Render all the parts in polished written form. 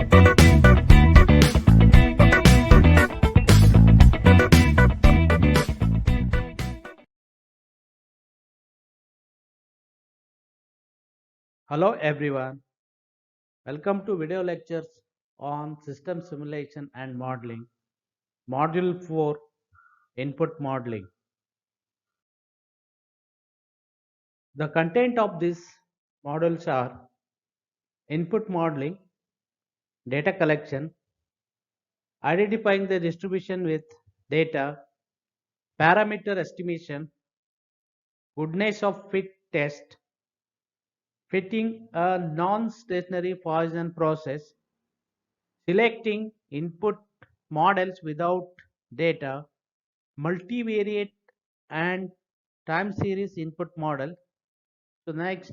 Hello everyone, welcome to video lectures on system simulation and modeling, module 4, input modeling. The content of these modules are input modeling, data collection, identifying the distribution with data, parameter estimation, goodness of fit test, fitting a non-stationary Poisson process, selecting input models without data, multivariate and time series input model. So next,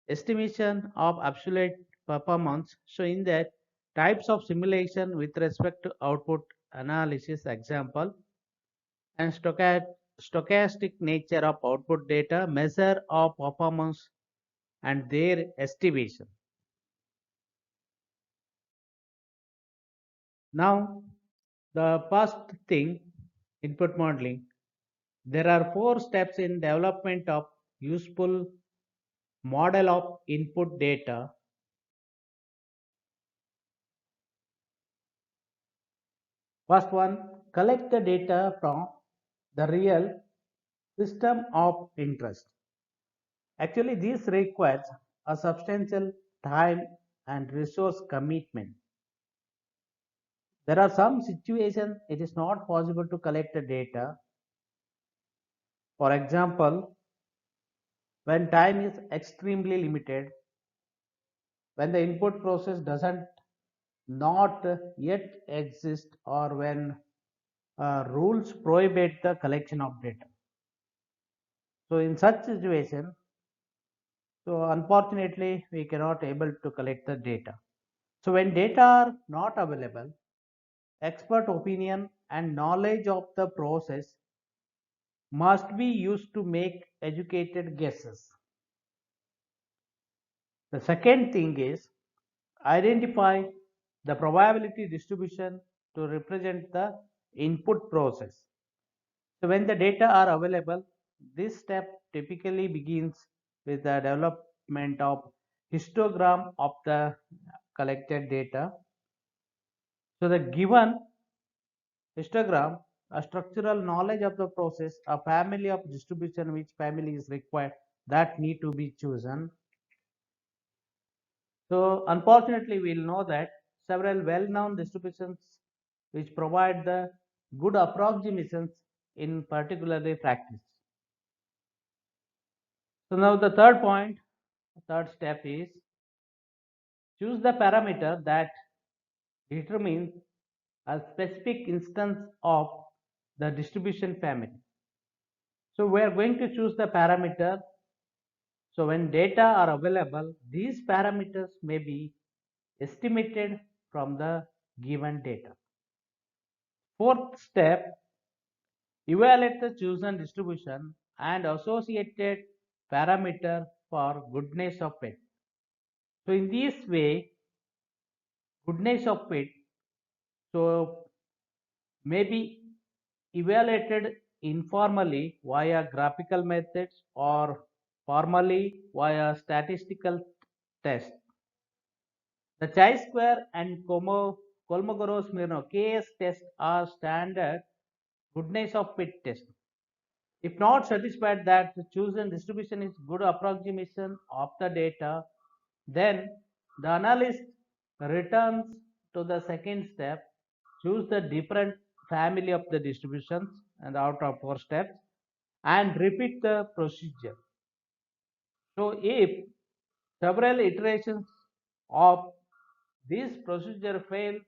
estimation of absolute performance. So in that, types of simulation with respect to output analysis example, and stochastic nature of output data, measure of performance and their estimation. Now, the first thing, input modeling. There are 4 steps in development of useful model of input data. First one, collect the data from the real system of interest. Actually, this requires a substantial time and resource commitment. There are some situations it is not possible to collect the data. For example, when time is extremely limited, when the input process doesn't not yet exist, or when rules prohibit the collection of data. So in such situation, so unfortunately we cannot able to collect the data. So when data are not available, expert opinion and knowledge of the process must be used to make educated guesses. The second thing is identify the probability distribution to represent the input process. So when the data are available, this step typically begins with the development of histogram of the collected data. So the given histogram, a structural knowledge of the process, a family of distribution, which family is required, that need to be chosen. So unfortunately, we'll know that several well-known distributions which provide the good approximations in particularly practice. So now the third step is choose the parameter that determines a specific instance of the distribution family. So we are going to choose the parameter. So when data are available, these parameters may be estimated from the given data. Fourth step, evaluate the chosen distribution and associated parameter for goodness of fit. So in this way, goodness of fit so may be evaluated informally via graphical methods or formally via statistical tests. The chi-square and Kolmogorov-Smirnov KS test are standard goodness of fit test. If not satisfied that the chosen distribution is good approximation of the data, then the analyst returns to the second step, choose the different family of the distributions and out of 4 steps and repeat the procedure. So if several iterations of this procedure fail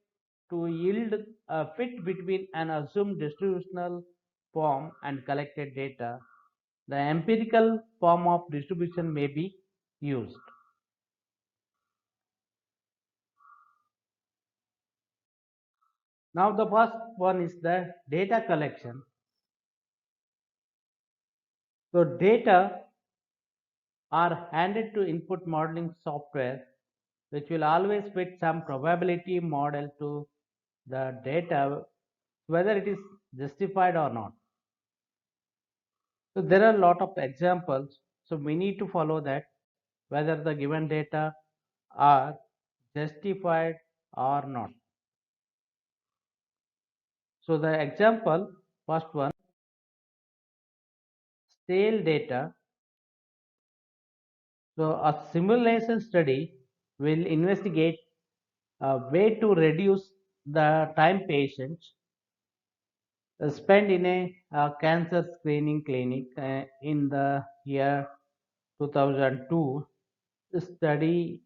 to yield a fit between an assumed distributional form and collected data, the empirical form of distribution may be used. Now the first one is the data collection. So data are handed to input modeling software which will always fit some probability model to the data, whether it is justified or not. So there are a lot of examples. So we need to follow that whether the given data are justified or not. So the example, first one, stale data. So a simulation study will investigate a way to reduce the time patients spend in a cancer screening clinic in the year 2002. Study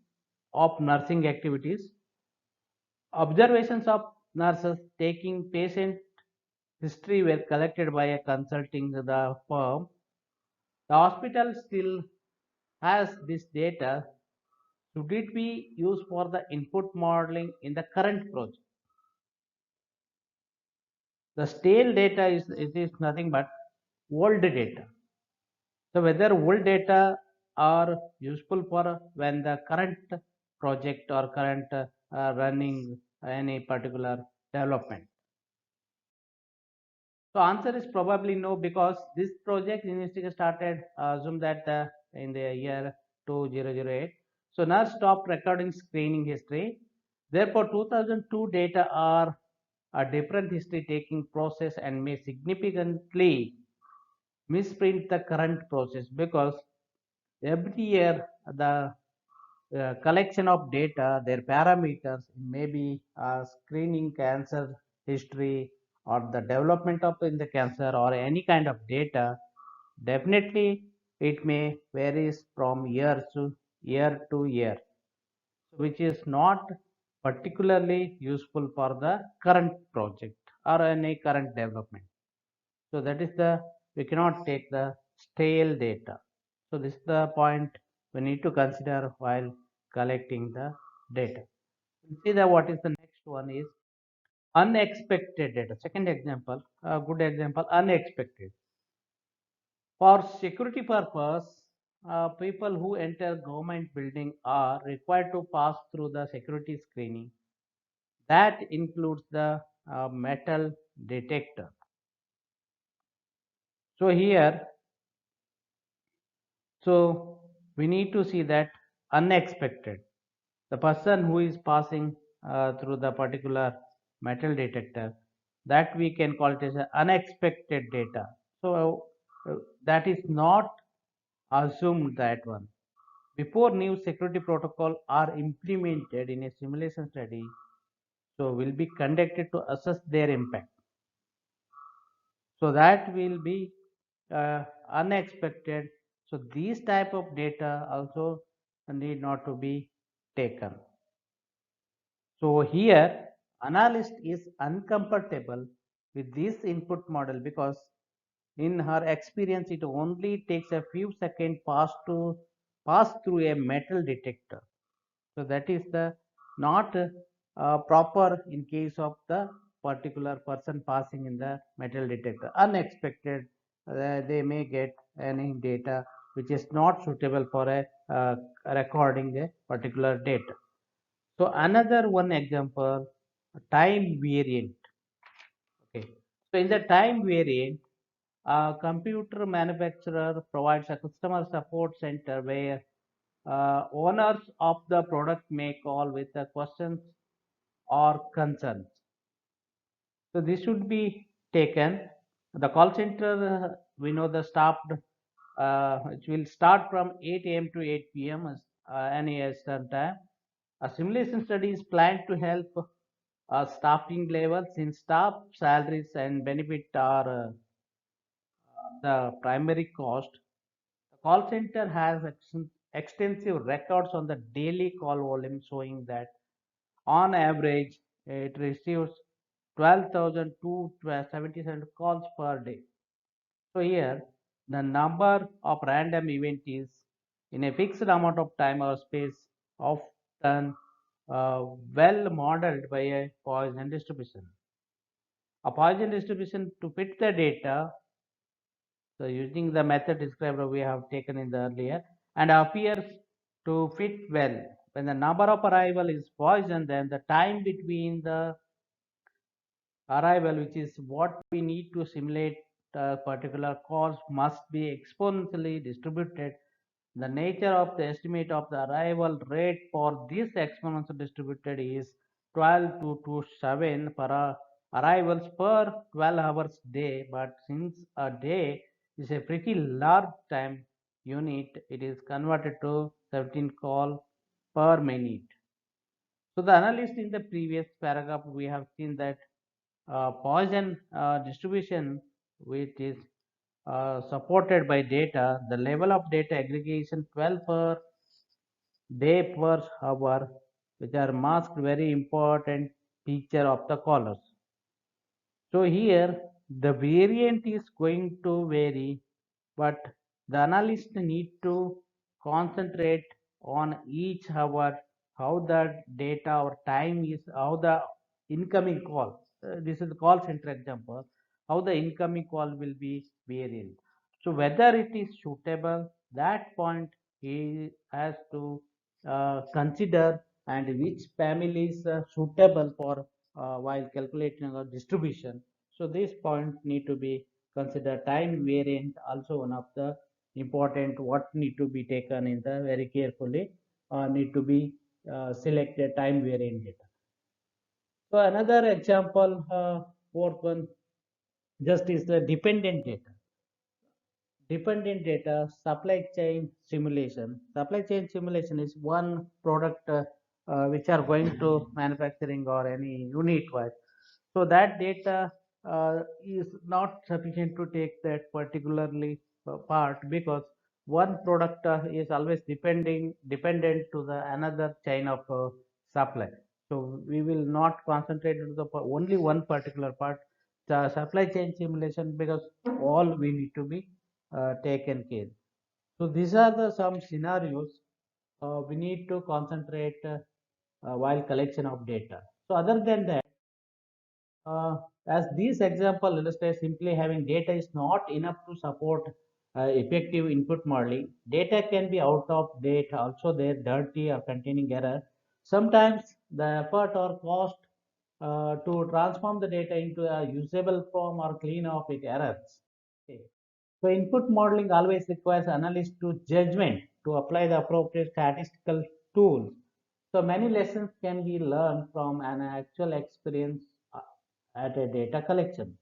of nursing activities. Observations of nurses taking patient history were collected by a consulting the firm. The hospital still has this data. Should it be used for the input modeling in the current project? The stale data is nothing but old data. So whether old data are useful for when the current project or current running any particular development. So answer is probably no, because this project investigation started assume that in the year 2008. So now stop recording screening history. Therefore 2002 data are a different history taking process and may significantly misprint the current process, because every year the collection of data, their parameters, maybe screening cancer history or the development of in the cancer or any kind of data, definitely it may varies from year to year, which is not particularly useful for the current project or any current development. So that is the, we cannot take the stale data. So this is the point we need to consider while collecting the data. See that what is the next one is unexpected data. Second example, a good example, unexpected. For security purpose, people who enter government building are required to pass through the security screening. That includes the metal detector. So here, so we need to see that unexpected. The person who is passing through the particular metal detector, that we can call it as unexpected data. So that is not assumed that one. Before new security protocol are implemented in a simulation study, so will be conducted to assess their impact. So that will be unexpected. So these type of data also need not to be taken. So here analyst is uncomfortable with this input model, because in her experience it only takes a few seconds pass through a metal detector. So that is the not proper in case of the particular person passing in the metal detector. Unexpected, they may get any data which is not suitable for a recording a particular data. So another one example, time variant. Okay. So in the time variant, a computer manufacturer provides a customer support center where owners of the product may call with the questions or concerns. So this should be taken. The call center, we know the staff, it will start from 8 a.m. to 8 p.m. Any Eastern time. A simulation study is planned to help staffing levels in staff salaries and benefit are the primary cost. The call center has extensive records on the daily call volume, showing that on average it receives 12,000 to 77 calls per day. So here the number of random event is in a fixed amount of time or space, often well modeled by a Poisson distribution. A Poisson distribution to fit the data, so using the method described we have taken in the earlier, and appears to fit well when the number of arrival is Poisson, then the time between the arrival, which is what we need to simulate a particular course, must be exponentially distributed. The nature of the estimate of the arrival rate for this exponential distributed is 12 to 7 per arrivals per 12 hours day. But since a day is a pretty large time unit, it is converted to 17 call per minute. So the analyst in the previous paragraph, we have seen that Poisson distribution, which is supported by data, the level of data aggregation 12 per day per hour, which are masked very important feature of the callers. So here the variant is going to vary, but the analyst need to concentrate on each hour, how the data or time is, how the incoming call. This is the call center example, how the incoming call will be variant. So whether it is suitable, that point he has to consider, and which family is suitable for while calculating a distribution. So this point need to be considered. Time variant also one of the important what need to be taken in the very carefully, need to be selected time variant data. So another example, fourth one, just is the dependent data. Dependent data supply chain simulation. Supply chain simulation is one product which are going to manufacturing or any unit wise. So that data is not sufficient to take that particularly part, because one product is always dependent to the another chain of supply. So we will not concentrate on the only one particular part, the supply chain simulation, because all we need to be taken care. So these are the some scenarios we need to concentrate while collection of data. So other than that, uh, as this example illustrates, simply having data is not enough to support effective input modeling. Data can be out of date, also they're dirty or containing error. Sometimes the effort or cost to transform the data into a usable form or clean off with errors. Okay. So input modeling always requires analysts to judgment to apply the appropriate statistical tools. So many lessons can be learned from an actual experience at a data collection.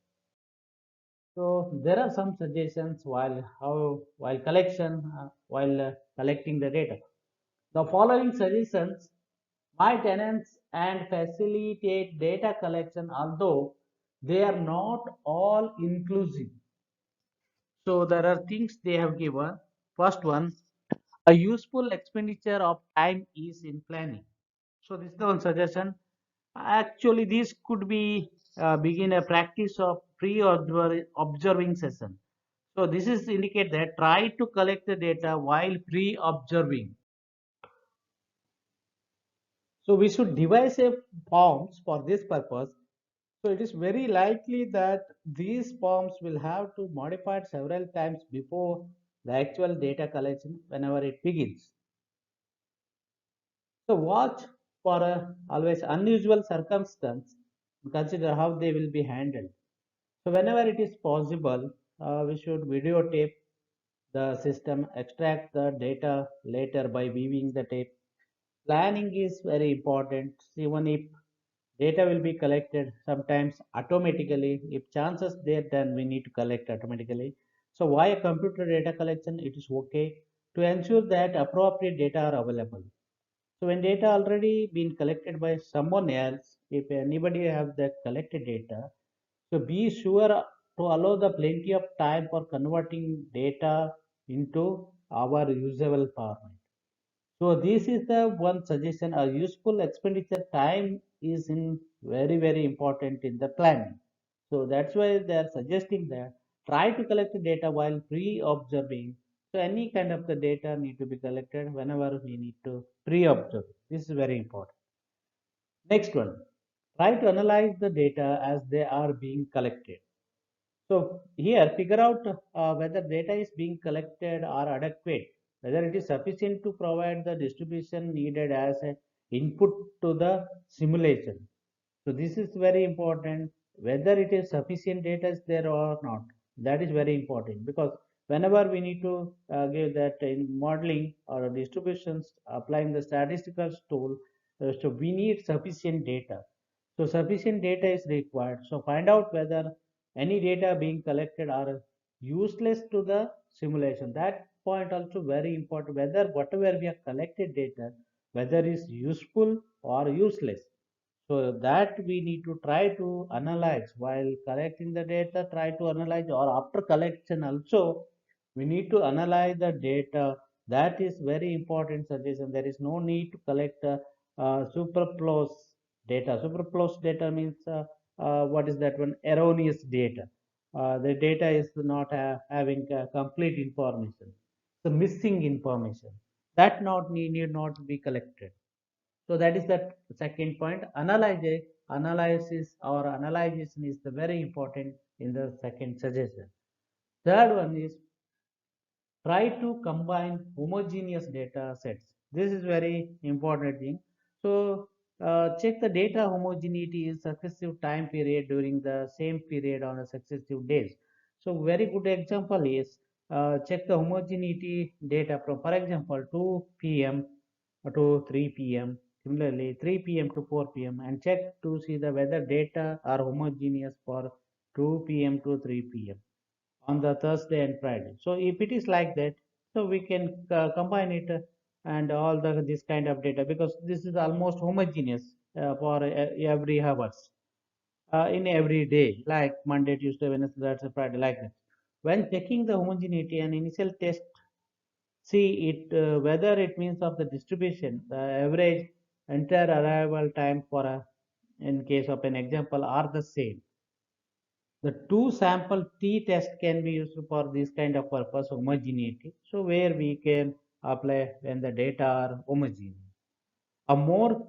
So there are some suggestions while collecting the data. The following suggestions might enhance and facilitate data collection, although they are not all inclusive. So there are things they have given. First one, a useful expenditure of time is in planning. So this is the one suggestion. Actually, this could be begin a practice of pre-observing session. So this is indicate that try to collect the data while pre-observing. So we should devise a forms for this purpose. So it is very likely that these forms will have to modify several times before the actual data collection whenever it begins. So watch for a always unusual circumstance and consider how they will be handled. So whenever it is possible, we should videotape the system, extract the data later by viewing the tape. Planning is very important. Even if data will be collected sometimes automatically, if chances there, then we need to collect automatically. So why a computer data collection? It is okay to ensure that appropriate data are available. So when data already been collected by someone else, if anybody have that collected data, so be sure to allow the plenty of time for converting data into our usable format. So this is the one suggestion. A useful expenditure time is in very important in the planning. So that's why they are suggesting that try to collect the data while pre-observing. So any kind of the data need to be collected whenever we need to pre-observe. This is very important. Next one, try to analyze the data as they are being collected. So here figure out whether data is being collected are adequate. whether it is sufficient to provide the distribution needed as an input to the simulation. So this is very important, whether it is sufficient data is there or not. That is very important because whenever we need to give that in modeling or distributions, applying the statistical tool, so we need sufficient data. So sufficient data is required. So find out whether any data being collected are useless to the simulation. That point also very important, whether whatever we have collected data, whether is useful or useless. So that we need to try to analyze while collecting the data, try to analyze, or after collection also, we need to analyze the data. That is very important suggestion. There is no need to collect superfluous data. Superfluous data means what is that one? Erroneous data. The data is not having complete information. So missing information that not need not be collected. So that is the second point. Analysis or analyzation is the very important in the second suggestion. Third one is try to combine homogeneous data sets. This is very important thing. So check the data homogeneity in successive time period during the same period on a successive days. So very good example is check the homogeneity data from, for example, 2 p.m. to 3 p.m. Similarly, 3 p.m. to 4 p.m. and check to see the whether data are homogeneous for 2 p.m. to 3 p.m. on the Thursday and Friday. So if it is like that, so we can combine it and all the this kind of data because this is almost homogeneous for every hours in every day, like Monday, Tuesday, Wednesday, Thursday, Friday, like that. When checking the homogeneity, an initial test see it whether it means of the distribution, the average entire arrival time for a in case of an example are the same. The two sample t-test can be used for this kind of purpose, homogeneity. So where we can apply when the data are homogeneous. A more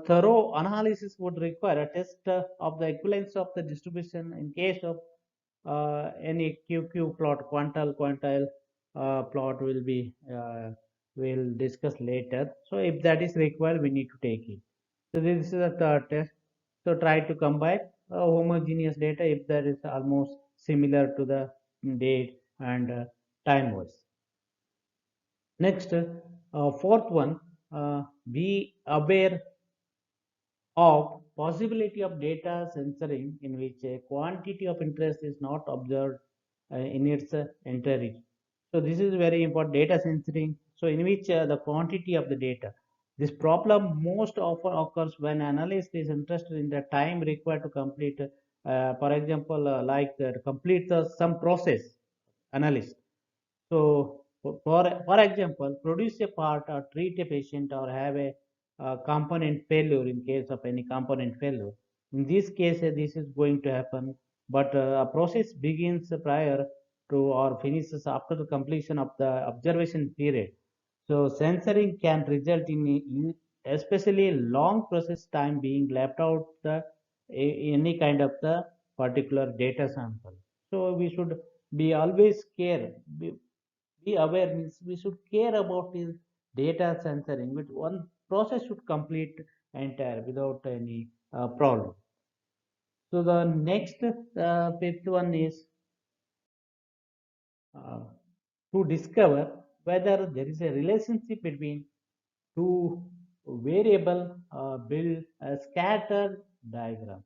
thorough analysis would require a test of the equivalence of the distribution in case of any QQ plot, quantile plot will discuss later. So if that is required, we need to take it. So this is the third test. So try to combine homogeneous data if that is almost similar to the date and time was. Next, fourth one, be aware of possibility of data censoring in which a quantity of interest is not observed in its entirety. So this is very important, data censoring. So in which the quantity of the data. This problem most often occurs when analyst is interested in the time required to complete, for example, complete some process analyst. So for example, produce a part or treat a patient or have a component failure in case of any component failure. In this case, this is going to happen, but a process begins prior to or finishes after the completion of the observation period. So censoring can result in especially long process time being left out the any kind of the particular data sample. So we should be always care. Be aware means we should care about this data censoring, which one process should complete entire without any problem. So the next fifth one is uh, to discover whether there is a relationship between two variable build a scattered diagram.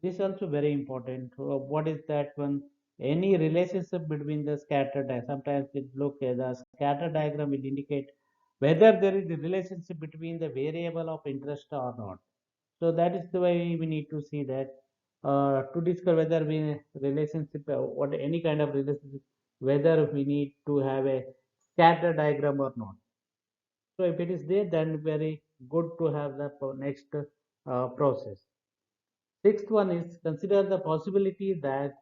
This is also very important. What is that one? Any relationship between the scatter diagram. Sometimes it look the scatter diagram will indicate whether there is a relationship between the variable of interest or not. So that is the way we need to see that to discover whether we relationship what any kind of relationship, whether we need to have a scatter diagram or not. So if it is there, then very good to have the next process. Sixth one is consider the possibility that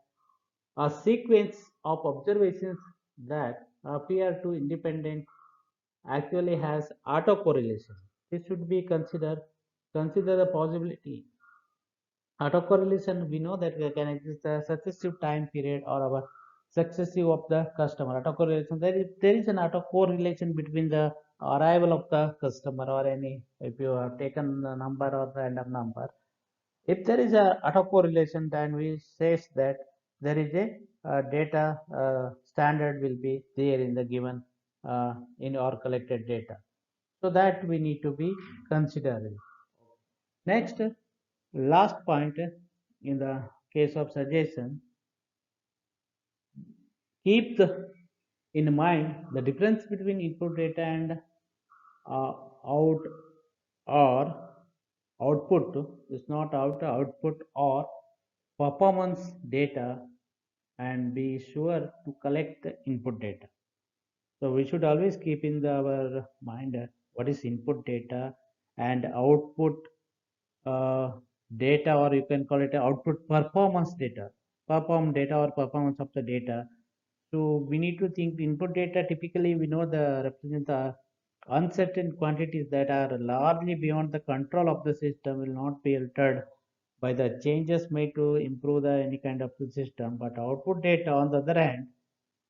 a sequence of observations that appear to independent actually has autocorrelation. This should be considered. Consider the possibility. Autocorrelation, we know that there can exist a successive time period or our successive of the customer. Autocorrelation, there is an autocorrelation between the arrival of the customer or any, if you have taken the number or random number, if there is a autocorrelation, then we says that there is a data standard will be there in the given in our collected data, so that we need to be considering. Next, last point, in the case of suggestion, keep in mind the difference between input data and out or output is not output or performance data, and be sure to collect the input data. So we should always keep in our mind what is input data and output uh, data, or you can call it output performance data, perform data or performance of the data. So we need to think input data typically we know the represent the uncertain quantities that are largely beyond the control of the system, will not be altered by the changes made to improve the any kind of the system. But output data on the other hand,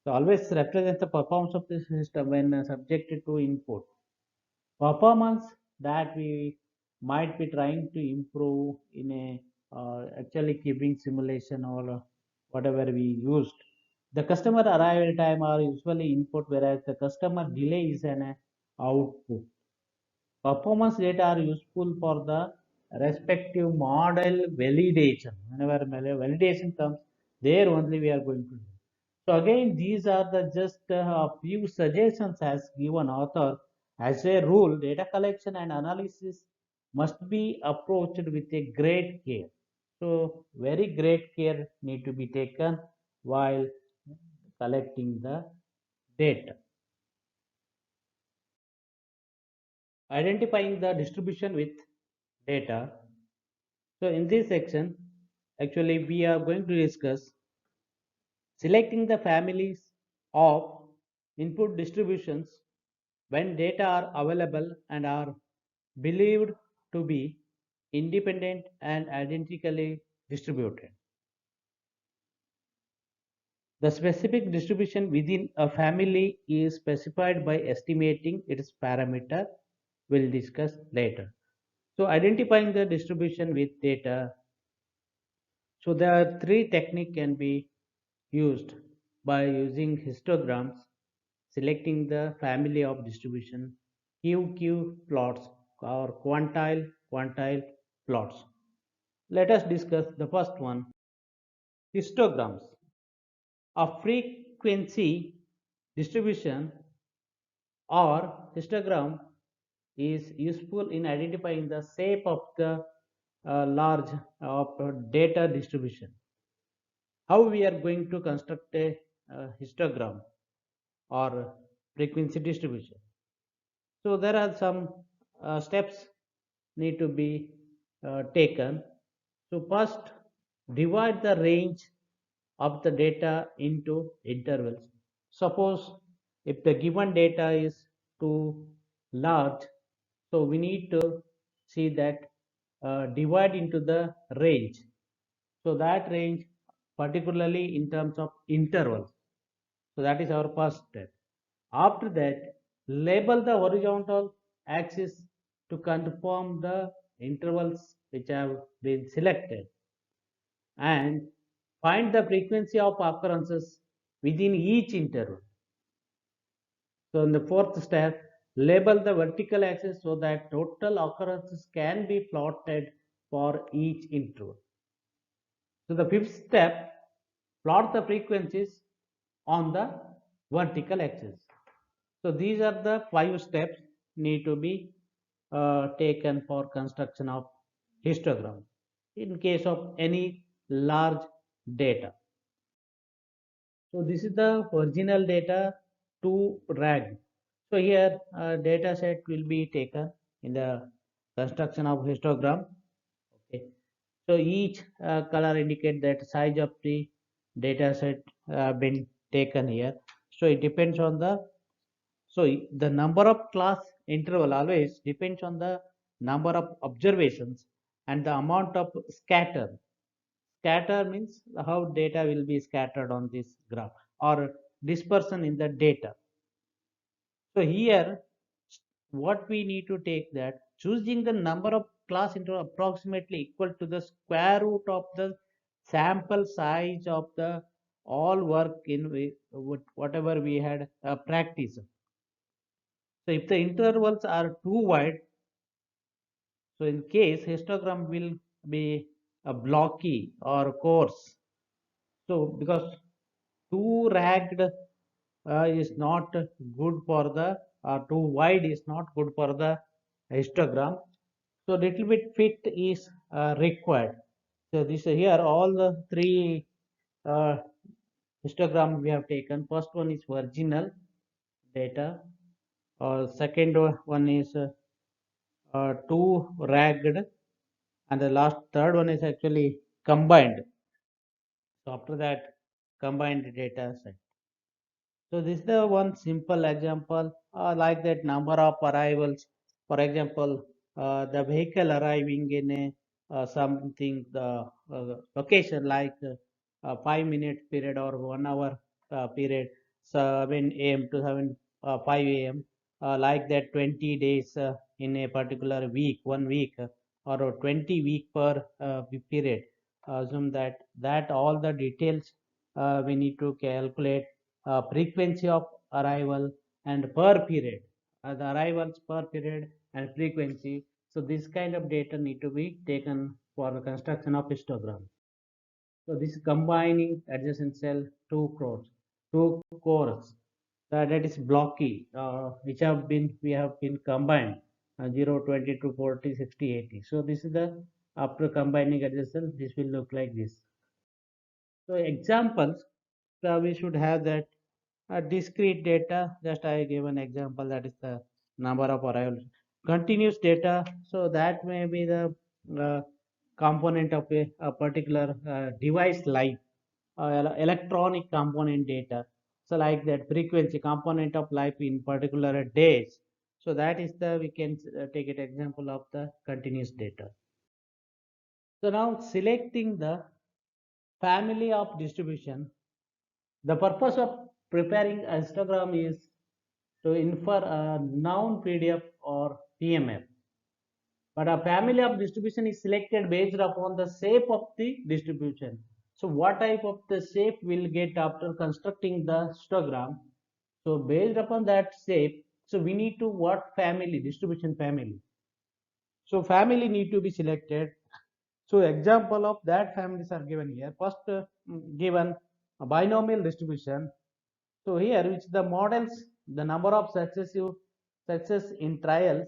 so always represents the performance of the system when subjected to input. Performance that we might be trying to improve in a actually keeping simulation or whatever we used. The customer arrival time are usually input, whereas the customer delay is an output. Performance data are useful for the respective model validation. Whenever validation comes, there only we are going to do. So again, these are the just a few suggestions as given author. As a rule, data collection and analysis must be approached with a great care. So very great care need to be taken while collecting the data. Identifying the distribution with data. So in this section, actually we are going to discuss selecting the families of input distributions when data are available and are believed to be independent and identically distributed. The specific distribution within a family is specified by estimating its parameter. We'll discuss later. So identifying the distribution with data. So there are three techniques can be used by using histograms, selecting the family of distribution, QQ plots or quantile plots. Let us discuss the first one, histograms. A frequency distribution or histogram is useful in identifying the shape of the large data distribution. How we are going to construct a histogram or frequency distribution? So there are some steps need to be taken. So first, divide the range of the data into intervals. Suppose if the given data is too large, so we need to see that divide into the range. So that range particularly in terms of intervals. So that is our first step. After that, label the horizontal axis to confirm the intervals which have been selected, and find the frequency of occurrences within each interval. So in the fourth step, label the vertical axis so that total occurrences can be plotted for each interval. So the fifth step, plot the frequencies on the vertical axis. So these are the 5 steps need to be taken for construction of histogram in case of any large data. So this is the original data to RAG. So here data set will be taken in the construction of histogram. Okay. So each color indicate that size of the data set been taken here. So it depends on the, so the number of class interval always depends on the number of observations and the amount of scatter. Scatter means how data will be scattered on this graph. or dispersion in the data. So here, what we need to take that choosing the number of class into approximately equal to the square root of the sample size of the all work in whatever we had practiced. So if the intervals are too wide, so in case histogram will be a blocky or coarse. So because too ragged is not good for the too wide is not good for the histogram. So little bit fit is required. So this here all the three uh, histogram we have taken. First one is virginal data. Second one is too ragged, and the last third one is actually combined. So after that, combined data set. So this is the one simple example, like that number of arrivals. For example, the vehicle arriving in a something the location like 5 minute period or 1 hour period, 7 a.m. to 5 a.m. Like that 20 days in a particular week, 1 week, or 20 week per period. Assume that all the details we need to calculate frequency of arrival and per period, the arrivals per period and frequency. So this kind of data need to be taken for the construction of histogram. So this combining adjacent cell two cores that is blocky, which have been we have been combined 0, 20 to 40, 60, 80. So this is the after combining adjacent, this will look like this. So examples, we should have that discrete data. Just I gave an example, that is the number of arrivals. Continuous data, so that may be the uh, component of a particular device life, electronic component data. So like that frequency component of life in particular days. So that is the we can take it example of the continuous data. So now selecting the family of distribution. The purpose of preparing a histogram is to infer a noun PDF or PMF. But a family of distribution is selected based upon the shape of the distribution. So what type of the shape will get after constructing the histogram? So based upon that shape, so we need to what family, distribution family. So family need to be selected. So example of that families are given here. First given a binomial distribution. So here, which the models, the number of success in trials,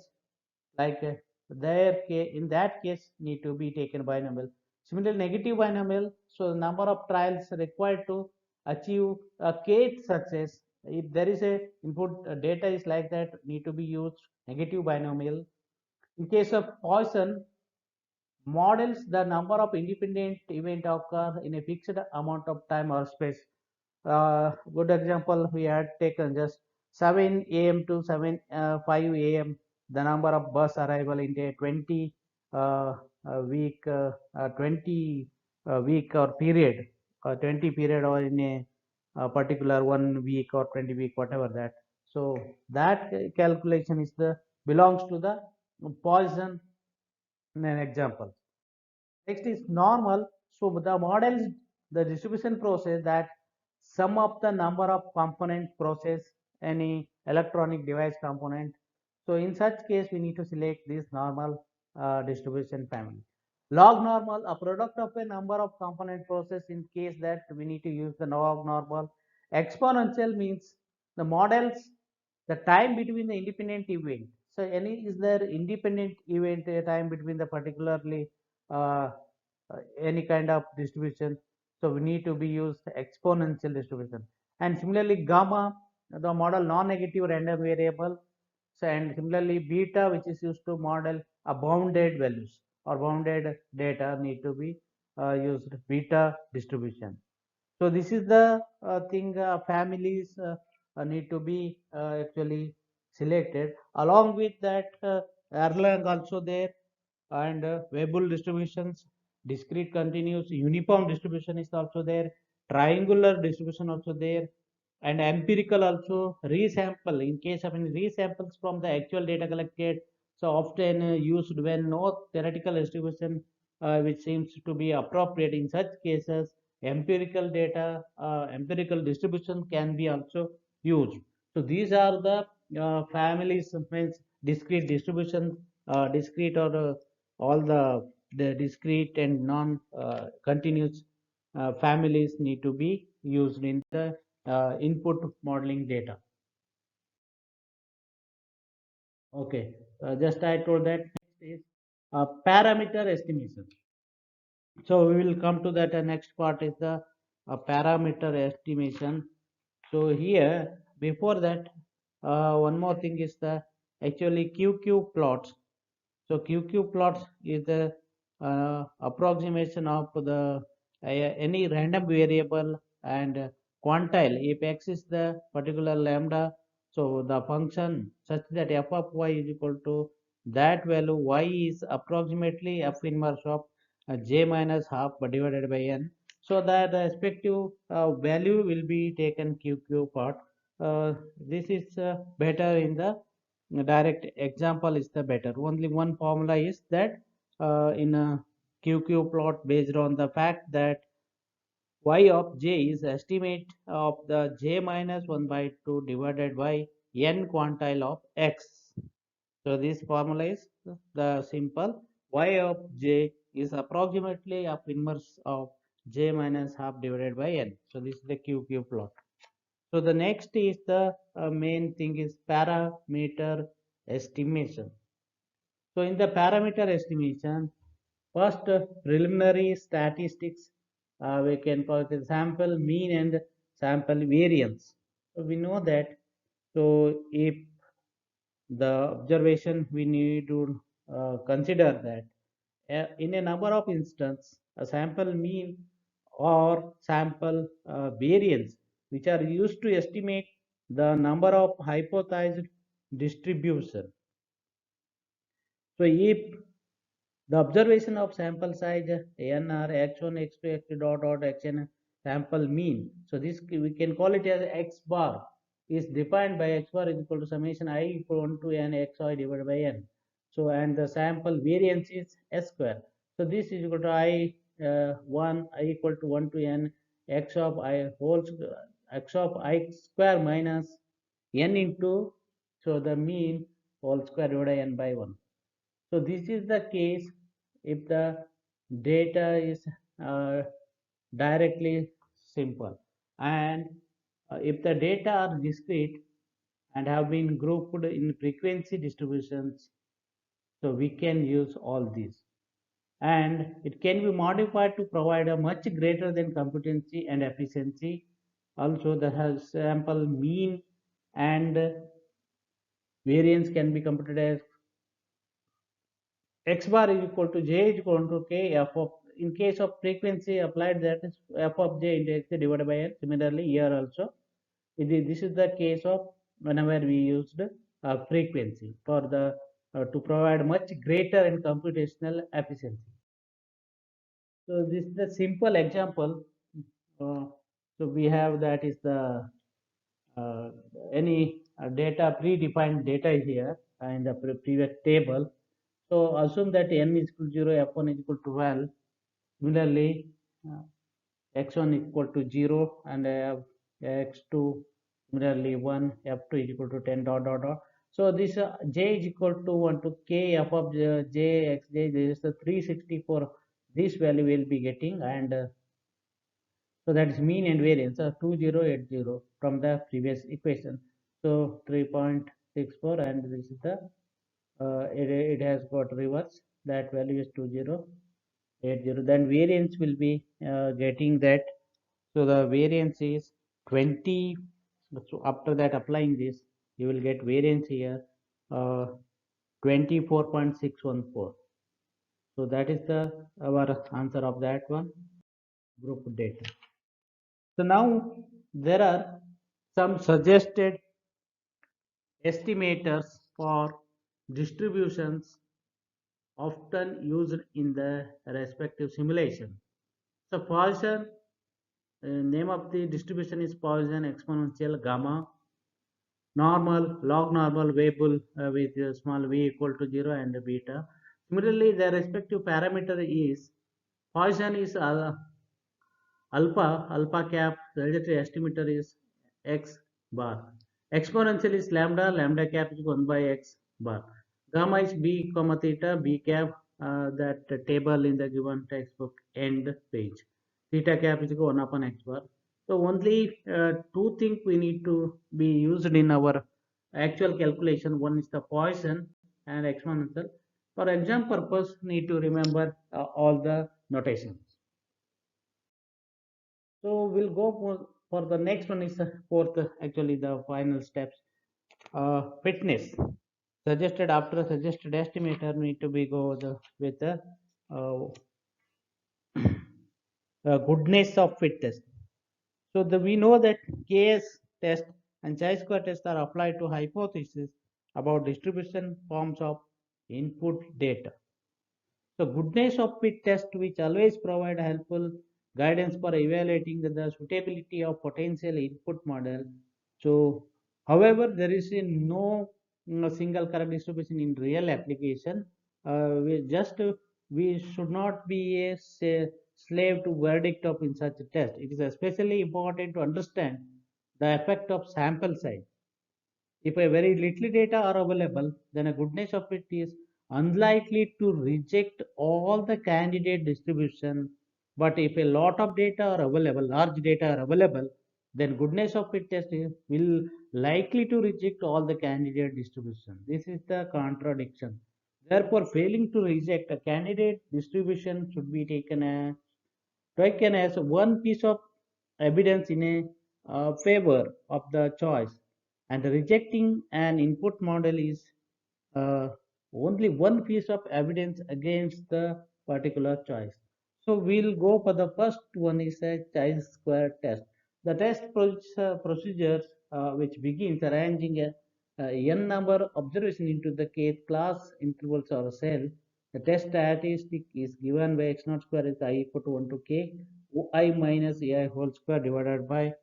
like in that case need to be taken binomial. Similarly, negative binomial. So the number of trials required to achieve a kth success. If there is a input data is like that, need to be used negative binomial. In case of Poisson, models the number of independent event occur in a fixed amount of time or space. Good example we had taken just 7 a.m. to 5 a.m. the number of bus arrival in a 20 week 20 week or period 20 period or in a particular 1 week or 20 week whatever that. So that calculation is the belongs to the Poisson example. Next is normal. So the models the distribution process that sum of the number of component process any electronic device component. So in such case we need to select this normal distribution family. Log normal, a product of a number of component process in case that we need to use the log normal. Exponential means the models the time between the independent event. So any is there independent event time between the particularly uh, any kind of distribution. So we need to be used exponential distribution. And similarly gamma, the model non-negative random variable. So and similarly beta, which is used to model a bounded values or bounded data, need to be used beta distribution. So this is the thing families need to be actually selected. Along with that, Erlang also there, and Weibull distributions, discrete continuous uniform distribution is also there. triangular distribution also there, and empirical also, resample in case of any resamples from the actual data collected, so often used when no theoretical distribution which seems to be appropriate. In such cases, empirical distribution can be also used. So these are the families, means discrete distribution, discrete or all the discrete and non continuous families need to be used in the input modeling data. Okay, just I told that. Next is parameter estimation. So we will come to that. Next part is the parameter estimation. So here, before that, one more thing is the actually QQ plots. So QQ plots is the approximation of the any random variable and quantile. If x is the particular lambda, so the function such that f of y is equal to that value y is approximately f inverse of j minus half divided by n. So that the respective value will be taken QQ part. This is better in the direct example is the better. Only one formula is that in a QQ plot based on the fact that y of j is estimate of the j minus 1 by 2 divided by n quantile of x. So this formula is the simple y of j is approximately of inverse of j minus half divided by n. So this is the QQ plot. So the next is the main thing is parameter estimation. So in the parameter estimation, first preliminary statistics, we can call it sample mean and sample variance. So we know that. So if the observation we need to consider that in a number of instances, a sample mean or sample variance which are used to estimate the number of hypothesized distribution. So if the observation of sample size n are x1, x2, x2 dot dot xn sample mean. So this we can call it as x bar is defined by x bar is equal to summation I equal 1 to n xi divided by n. So and the sample variance is s square. So this is equal to I equal to 1 to n x of I whole x of I square minus n into, so the mean whole square divided by n by 1. So this is the case if the data is uh, directly simple, and if the data are discrete and have been grouped in frequency distributions, so we can use all these, and it can be modified to provide a much greater than competency and efficiency. Also the sample mean and variance can be computed as x bar is equal to j is equal to k f of, in case of frequency applied, that is f of j into x divided by n. Similarly here also this is the case of whenever we used frequency for the to provide much greater and computational efficiency. So this is the simple example. uh, so we have that is the uh, any data predefined data here in the previous table. So assume that n is equal to 0, f1 is equal to 12. Similarly, uh, x1 equal to 0 and x2 similarly 1, f2 is equal to 10 dot dot dot. So this j is equal to 1 to k f of j x j. This is the 364. This value will be getting, and so that is mean and variance of 2080 from the previous equation. So 3.64, and this is the it has got reverse, that value is 2080. Then variance will be getting that. So the variance is 20. So after that applying this, you will get variance here 24.614. So that is the our answer of that one group data. So now there are some suggested estimators for distributions often used in the respective simulation. So Poisson Name of the distribution is Poisson exponential gamma. Normal, log normal, variable with small v equal to 0 and beta. Similarly, the respective parameter is Poisson is alpha cap, the hereditary estimator is x bar. Exponential is lambda cap is 1 by x bar. Gamma is b comma theta, b cap, that table in the given textbook end page. Theta cap is 1 upon x bar. So only two things we need to be used in our actual calculation. One is the Poisson and exponential. For exam purpose, need to remember all the notations. So we'll go for the next one is the fourth, actually the final steps. Fitness suggested after suggested estimator need to be go with the uh, goodness of fit test. So we know that KS test and chi-square test are applied to hypothesis about distribution forms of input data. So goodness of fit test which always provide helpful guidance for evaluating the suitability of potential input model. So however, there is no single correct distribution in real application. We should not be a slave to verdict of in such a test. It is especially important to understand the effect of sample size. If a very little data are available, then a goodness of it is unlikely to reject all the candidate distribution. But if a lot of data are available, large data are available, then goodness of fit test will likely to reject all the candidate distribution. This is the contradiction. Therefore, failing to reject a candidate distribution should be taken as one piece of evidence in a favor of the choice, and rejecting an input model is uh, only one piece of evidence against the particular choice. So we'll go for the first one is a chi-square test. The test procedures which begins arranging a n number observation into the k class intervals or cell. The test statistic is given by x naught square is I equal to 1 to k I minus ai whole square divided by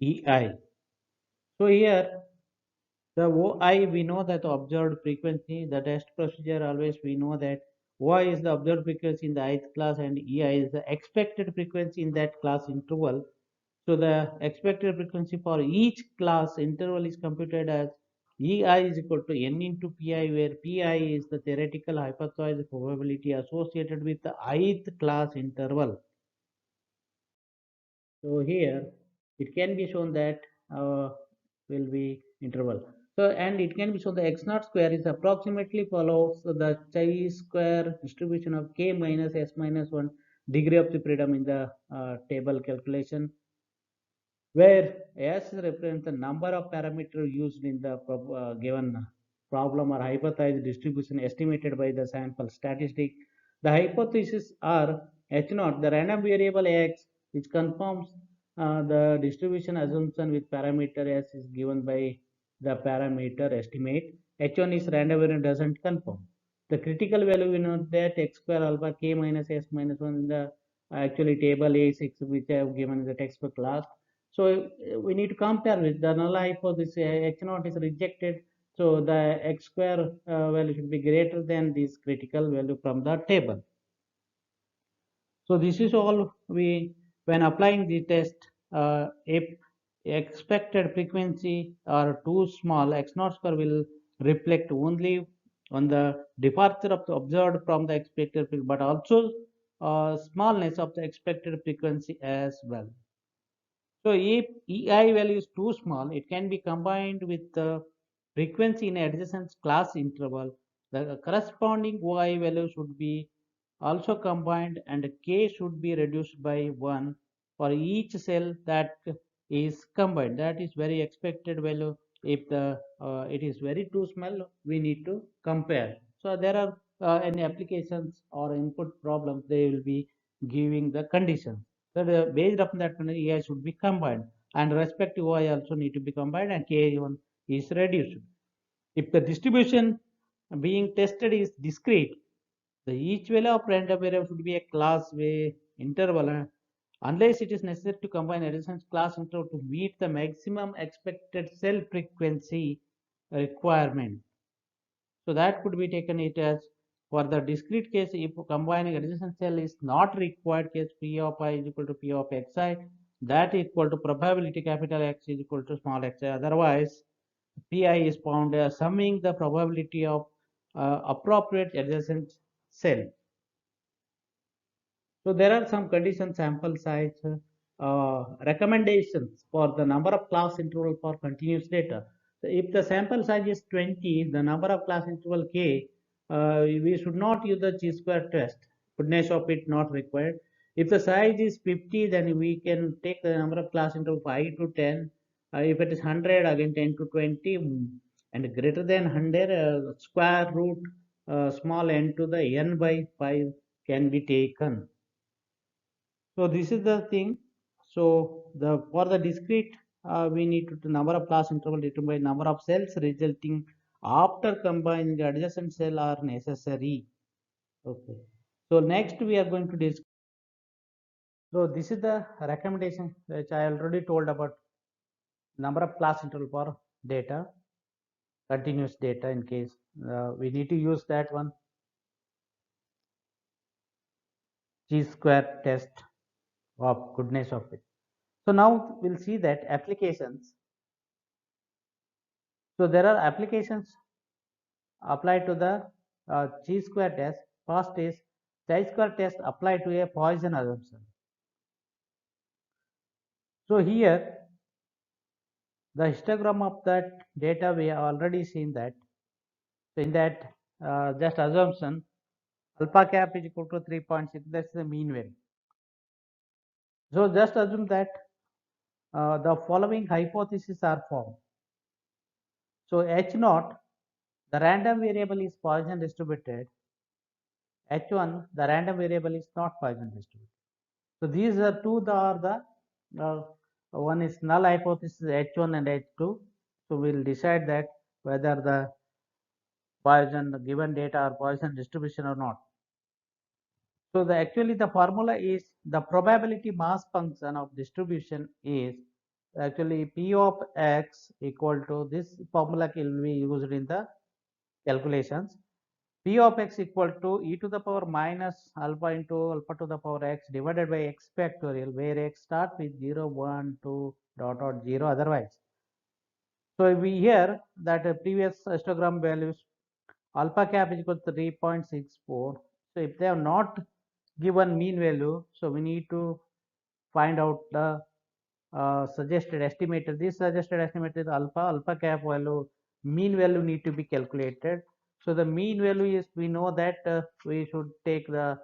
ei. So here the OI, we know that the observed frequency, the test procedure always we know that Y is the observed frequency in the ith class and EI is the expected frequency in that class interval. So the expected frequency for each class interval is computed as EI is equal to N into PI, where PI is the theoretical hypothesis probability associated with the ith class interval. So here it can be shown that will be interval. So and it can be shown the x naught square is approximately follows the chi-square distribution of k minus s minus 1 degree of the freedom in the table calculation, where s represents the number of parameters used in the given problem or hypothesized distribution estimated by the sample statistic. The hypotheses are h naught, the random variable x, which confirms the distribution assumption with parameter s is given by the parameter estimate. H1 is random variable doesn't confirm. The critical value we know that x square alpha k minus s minus 1 in the actually table A6 which I have given in the textbook class. So we need to compare with the null hypothesis h naught is rejected. So the x square value should be greater than this critical value from the table. So this is all we when applying the test. If expected frequency are too small, x naught square will reflect only on the departure of the observed from the expected frequency, but also smallness of the expected frequency as well. So if EI value is too small, it can be combined with the frequency in adjacent class interval. The corresponding OI value should be also combined and K should be reduced by 1 for each cell that is combined. That is very expected value. If the it is very too small, we need to compare. So there are any applications or input problems, they will be giving the conditions. So based upon that, EI should be combined and respective OI also need to be combined and K1 is reduced. If the distribution being tested is discrete, the each value of random variable should be a class way interval unless it is necessary to combine adjacent class interval to meet the maximum expected cell frequency requirement. So that could be taken it as for the discrete case, if combining adjacent cell is not required case, P of I is equal to P of Xi, that equal to probability capital X is equal to small xi. Otherwise, Pi is found summing the probability of appropriate adjacent cell. So there are some condition sample size recommendations for the number of class interval for continuous data. So if the sample size is 20, the number of class interval k, we should not use the chi-square test. Goodness of it not required. If the size is 50, then we can take the number of class interval 5 to 10. If it is 100, again 10 to 20, and greater than 100, square root small n to the n by 5 can be taken. So this is the thing. So the for the discrete, we need to number of class interval determined by number of cells resulting after combining adjacent cell are necessary. Okay. So next we are going to discuss. So this is the recommendation which I already told about number of class interval for data, continuous data. In case we need to use that one chi-square test of goodness of it. So now we'll see that applications. So there are applications applied to the chi-square test. First is chi-square test applied to a Poisson assumption. So here the histogram of that data we have already seen that. So in that just assumption alpha cap is equal to 3.6, that's the mean value. So just assume that the following hypotheses are formed. So H naught, the random variable is Poisson distributed. H1, the random variable is not Poisson distributed. So these are two are the one is null hypothesis H1 and H2. So we'll decide that whether the Poisson given data or Poisson distribution or not. So the actually the formula is the probability mass function of distribution is actually P of X equal to this formula will be used in the calculations. P of X equal to e to the power minus alpha into alpha to the power x divided by x factorial, where x start with 0, 1, 2, dot dot 0 otherwise. So we hear that previous histogram values alpha cap is equal to 3.64. So if they have not given mean value, so we need to find out the suggested estimator. This suggested estimator is alpha cap value, mean value need to be calculated. So the mean value is, we know that we should take the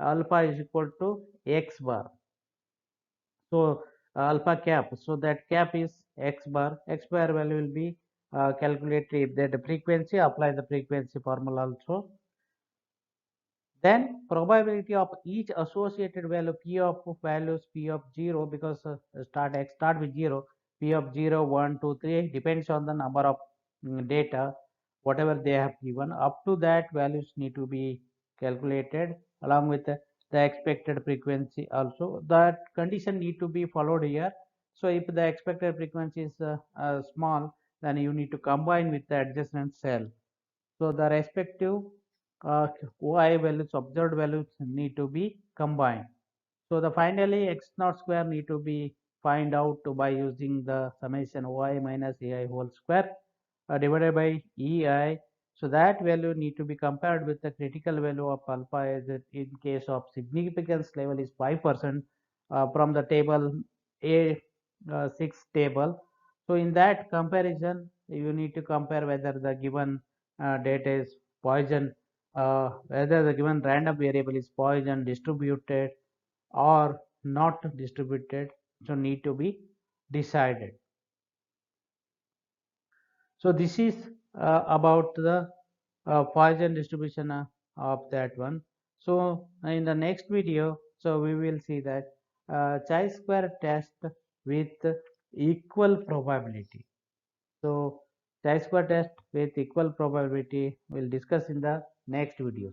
alpha is equal to x bar. So alpha cap, so that cap is x bar. X bar value will be calculated if that frequency, apply the frequency formula also. Then probability of each associated value p of values p of 0, because x start with 0, p of 0, 1, 2, 3 depends on the number of data whatever they have given. Up to that values need to be calculated along with the expected frequency also. That condition need to be followed here. So if the expected frequency is small, then you need to combine with the adjacent cell. So the respective y values, observed values need to be combined. So the finally x naught square need to be find out by using the summation y minus ai whole square divided by ei. So that value need to be compared with the critical value of alpha, as it in case of significance level is 5% from the table A6 table. So in that comparison, you need to compare whether the given data is Poisson, whether the given random variable is Poisson distributed or not distributed. So need to be decided. So this is about the Poisson distribution of that one. So in the next video, so we will see that chi-square test with equal probability. So chi-square test with equal probability we'll discuss in the next video.